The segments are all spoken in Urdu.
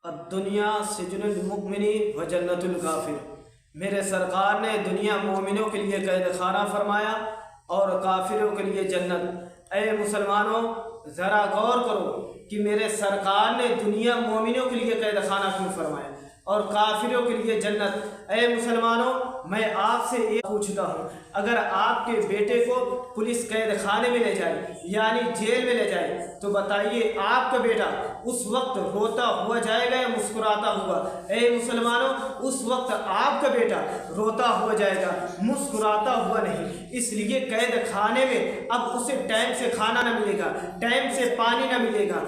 الدنیا سجن المؤمن و جنت الکافر۔ میرے سرکار نے دنیا مومنوں کے لیے قید خانہ فرمایا اور کافروں کے لیے جنت۔ اے مسلمانوں ذرا غور کرو کہ میرے سرکار نے دنیا مومنوں کے لیے قید خانہ کیوں فرمایا اور کافروں کے لیے جنت۔ اے مسلمانوں میں آپ سے یہ پوچھتا ہوں، اگر آپ کے بیٹے کو پولیس قید خانے میں لے جائے یعنی جیل میں لے جائے تو بتائیے آپ کا بیٹا اس وقت روتا ہوا جائے گا یا مسکراتا ہوا؟ اے مسلمانوں اس وقت آپ کا بیٹا روتا ہوا جائے گا، مسکراتا ہوا نہیں۔ اس لیے قید خانے میں اب اسے ٹائم سے کھانا نہ ملے گا، ٹائم سے پانی نہ ملے گا،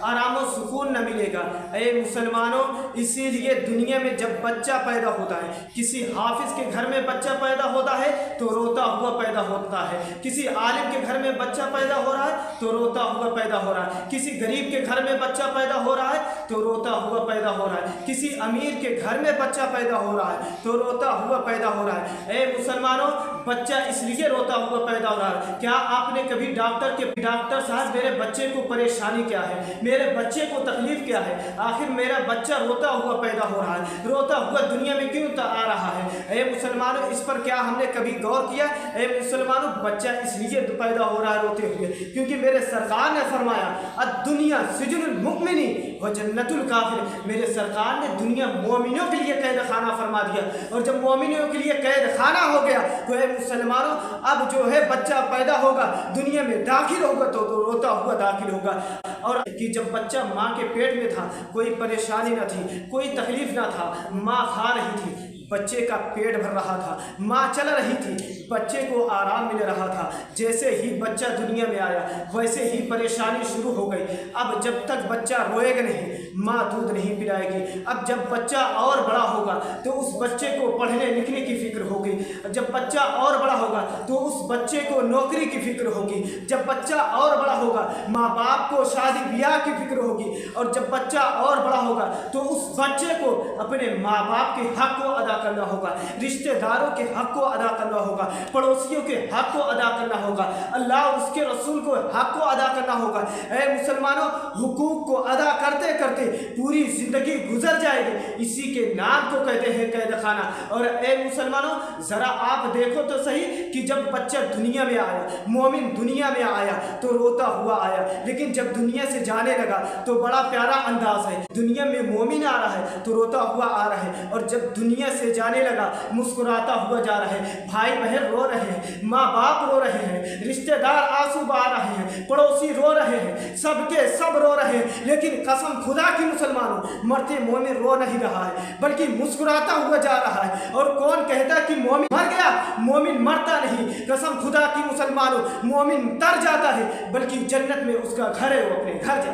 آرام و سکون نہ ملے گا۔ اے مسلمانوں اسی لیے دنیا میں جب بچہ پیدا ہوتا ہے، کسی حافظ کے گھر میں بچہ پیدا ہوتا ہے تو روتا ہوا پیدا ہوتا ہے، کسی عالم کے گھر میں بچہ پیدا ہو رہا ہے تو روتا ہوا پیدا ہو رہا ہے، کسی غریب کے گھر میں بچہ پیدا ہو رہا ہے تو روتا ہوا پیدا ہو رہا ہے، کسی امیر کے گھر میں بچہ پیدا ہو رہا ہے تو روتا ہوا پیدا ہو رہا ہے۔ اے مسلمانوں بچہ اس لیے روتا ہوا پیدا ہو رہا ہے۔ کیا آپ نے کبھی ڈاکٹر صاحب میرے بچے کو پریشانی کیا ہے، میرے بچے کو تکلیف کیا ہے، آخر میرا بچہ روتا ہوا پیدا ہو رہا ہے، روتا ہوا دنیا میں کیوں آ رہا ہے؟ اے مسلمانوں اس پر کیا ہم نے کبھی غور کیا؟ اے مسلمانوں بچہ اس لیے پیدا ہو رہا ہے روتے ہوئے کیونکہ میرے سرکار نے فرمایا الدنیا سجن المؤمن و جنت الکافر۔ میرے سرکار نے دنیا مومنوں کے لیے قید خانہ فرما دیا، اور جب مومنوں کے لیے قید خانہ ہو گیا تو اے مسلمانوں اب جو ہے بچہ پیدا ہوگا دنیا میں داخل ہوگا تو روتا ہوا داخل ہوگا۔ اور کہ جب بچہ ماں کے پیٹ میں تھا کوئی پریشانی نہ تھی، کوئی تکلیف نہ تھا، ماں کھا رہی تھی، بچے کا پیٹ بھر رہا تھا، ماں چل رہی تھی، بچے کو آرام مل رہا تھا۔ جیسے ہی بچہ دنیا میں آیا ویسے ہی پریشانی شروع ہو گئی۔ اب جب تک بچہ روئے گا نہیں ماں دودھ نہیں پلائے گی۔ اب جب بچہ اور بڑا ہوگا تو اس بچے کو پڑھنے لکھنے کی فکر ہوگی، جب بچہ اور بڑا ہوگا تو اس بچے کو نوکری کی فکر ہوگی، جب بچہ اور بڑا ہوگا ماں باپ کو شادی بیاہ کی فکر ہوگی، اور جب بچہ اور بڑا ہوگا تو اس بچے کو اپنے ماں باپ کے حق کو ادا کرنا ہوگا، رشتہ داروں کے حق کو ادا کرنا ہوگا، پڑوسیوں کے حق کو ادا کرنا ہوگا، اللہ اور اس کے رسول کو حق کو ادا کرنا ہوگا۔ اے مسلمانوں حقوق کو ادا کرتے کرتے پوری زندگی گزر جائے گی، اسی کے نام کو کہتے ہیں قید خانہ۔ اور اے مسلمانوں ذرا آپ دیکھو تو صحیح کہ جب بچہ دنیا میں آیا، مومن دنیا میں آیا تو روتا ہوا آیا، لیکن جب دنیا سے جانے لگا تو بڑا پیارا انداز ہے، دنیا میں مومن آ رہا ہے تو روتا ہوا آ رہا ہے، اور جب دنیا سے جانے لگا مسکراتا ہوا جا رہا ہے۔ بھائی بہن رو رہے ہیں، ماں باپ رو رہے ہیں، رشتہ دار آنسو بہا رہے ہیں، پڑوسی رو رہے ہیں، سب کے سب رو رہے ہیں، لیکن قسم خدا کی مسلمانوں مرتے مومن رو نہیں رہا ہے بلکہ مسکراتا ہوا جا رہا ہے۔ اور کون کہتا کہ مومن مر گیا؟ مومن مرتا نہیں، قسم خدا کی مسلمانوں مومن تر جاتا ہے بلکہ جنت میں اس کا گھر ہے، وہ اپنے گھر جاتا ہے۔